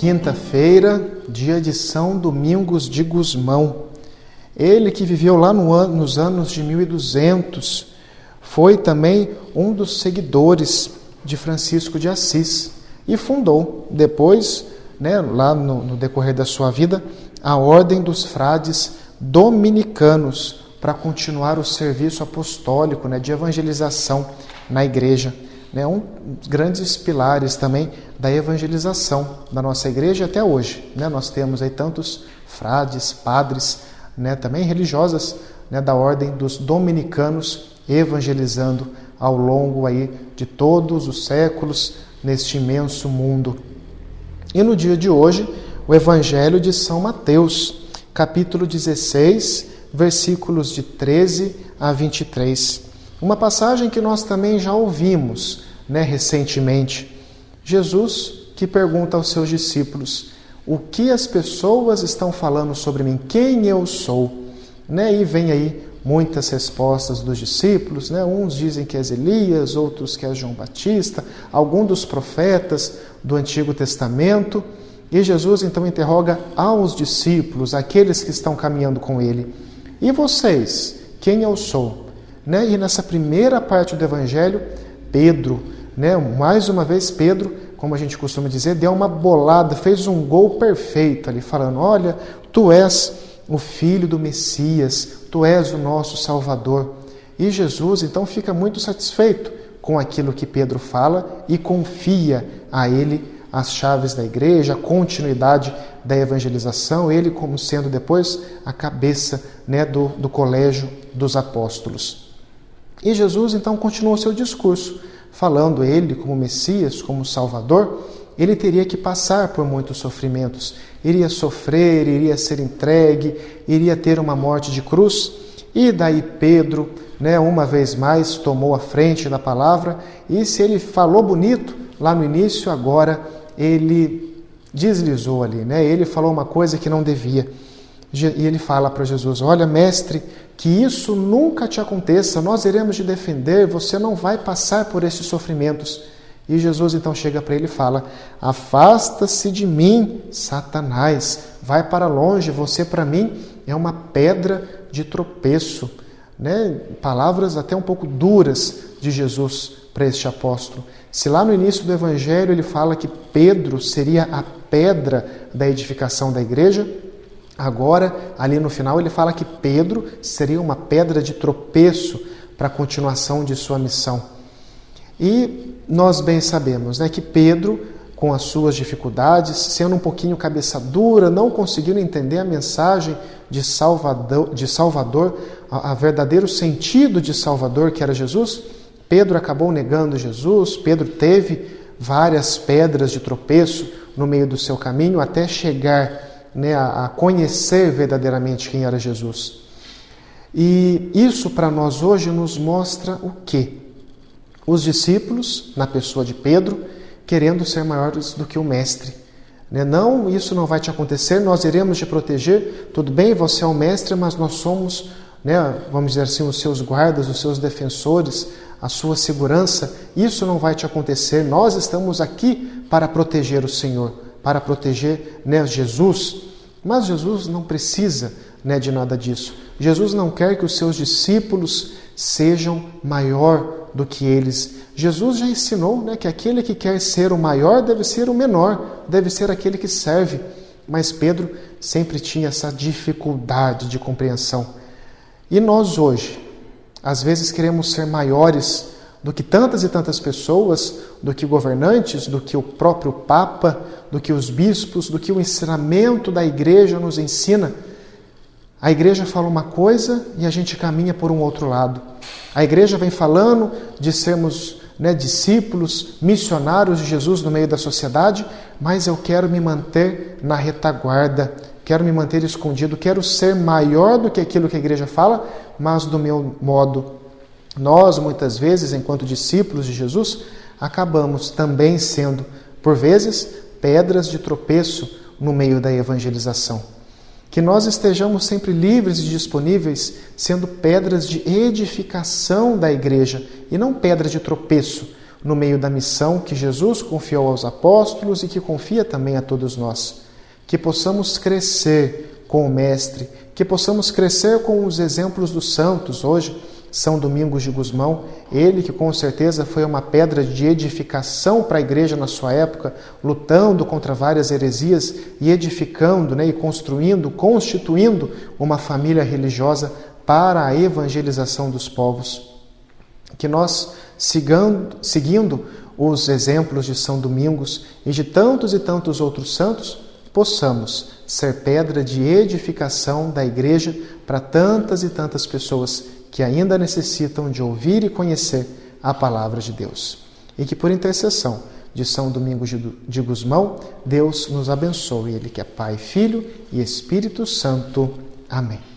quinta-feira, dia de São Domingos de Gusmão. Ele que viveu lá nos anos de 1200, foi também um dos seguidores de Francisco de Assis e fundou depois, lá no decorrer da sua vida, a Ordem dos Frades Dominicanos para continuar o serviço apostólico, de evangelização na igreja. Um dos grandes pilares também da evangelização da nossa igreja até hoje. Nós temos aí tantos frades, padres, também religiosas, da ordem dos dominicanos, evangelizando ao longo aí de todos os séculos neste imenso mundo. E no dia de hoje, o Evangelho de São Mateus, capítulo 16, versículos de 13 a 23. Uma passagem que nós também já ouvimos, recentemente. Jesus que pergunta aos seus discípulos: o que as pessoas estão falando sobre mim? Quem eu sou? E vem aí muitas respostas dos discípulos, Uns dizem que és Elias, outros que és João Batista, algum dos profetas do Antigo Testamento. E Jesus então interroga aos discípulos, aqueles que estão caminhando com ele: e vocês, quem eu sou? E nessa primeira parte do Evangelho, Pedro, mais uma vez Pedro, como a gente costuma dizer, deu uma bolada, fez um gol perfeito ali, falando: olha, tu és o Filho do Messias, tu és o nosso Salvador. E Jesus então fica muito satisfeito com aquilo que Pedro fala e confia a ele as chaves da igreja, a continuidade da evangelização, ele como sendo depois a cabeça do colégio dos apóstolos. E Jesus então continuou seu discurso, falando ele como Messias, como Salvador, ele teria que passar por muitos sofrimentos, iria sofrer, iria ser entregue, iria ter uma morte de cruz. E daí Pedro, uma vez mais, tomou a frente da palavra, e se ele falou bonito lá no início, agora ele deslizou ali, ele falou uma coisa que não devia. E ele fala para Jesus: olha, mestre, que isso nunca te aconteça, nós iremos te defender, você não vai passar por esses sofrimentos. E Jesus então chega para ele e fala: afasta-se de mim, Satanás, vai para longe, você para mim é uma pedra de tropeço. Palavras até um pouco duras de Jesus para este apóstolo. Se lá no início do Evangelho ele fala que Pedro seria a pedra da edificação da igreja, agora, ali no final, ele fala que Pedro seria uma pedra de tropeço para a continuação de sua missão. E nós bem sabemos que Pedro, com as suas dificuldades, sendo um pouquinho cabeça dura, não conseguindo entender a mensagem de Salvador, a verdadeiro sentido de Salvador, que era Jesus, Pedro acabou negando Jesus. Pedro teve várias pedras de tropeço no meio do seu caminho, até chegar a conhecer verdadeiramente quem era Jesus. E isso para nós hoje nos mostra o quê? Os discípulos, na pessoa de Pedro, querendo ser maiores do que o mestre. Não, isso não vai te acontecer, nós iremos te proteger, tudo bem, você é o mestre, mas nós somos, vamos dizer assim, os seus guardas, os seus defensores, a sua segurança, isso não vai te acontecer, nós estamos aqui para proteger o Senhor, para proteger Jesus. Mas Jesus não precisa de nada disso. Jesus não quer que os seus discípulos sejam maior do que eles. Jesus já ensinou que aquele que quer ser o maior deve ser o menor, deve ser aquele que serve. Mas Pedro sempre tinha essa dificuldade de compreensão. E nós hoje, às vezes queremos ser maiores do que tantas e tantas pessoas, do que governantes, do que o próprio Papa, do que os bispos, do que o ensinamento da igreja nos ensina. A igreja fala uma coisa e a gente caminha por um outro lado. A igreja vem falando de sermos discípulos, missionários de Jesus no meio da sociedade, mas eu quero me manter na retaguarda, quero me manter escondido, quero ser maior do que aquilo que a igreja fala, mas do meu modo. Nós, muitas vezes, enquanto discípulos de Jesus, acabamos também sendo, por vezes, pedras de tropeço no meio da evangelização. Que nós estejamos sempre livres e disponíveis, sendo pedras de edificação da igreja e não pedras de tropeço, no meio da missão que Jesus confiou aos apóstolos e que confia também a todos nós. Que possamos crescer com o Mestre, que possamos crescer com os exemplos dos santos. Hoje, São Domingos de Gusmão, ele que com certeza foi uma pedra de edificação para a igreja na sua época, lutando contra várias heresias e edificando, e construindo, constituindo uma família religiosa para a evangelização dos povos. Que nós, seguindo os exemplos de São Domingos e de tantos e tantos outros santos, possamos ser pedra de edificação da igreja para tantas e tantas pessoas que ainda necessitam de ouvir e conhecer a palavra de Deus. E que por intercessão de São Domingos de Gusmão, Deus nos abençoe. Ele que é Pai, Filho e Espírito Santo. Amém.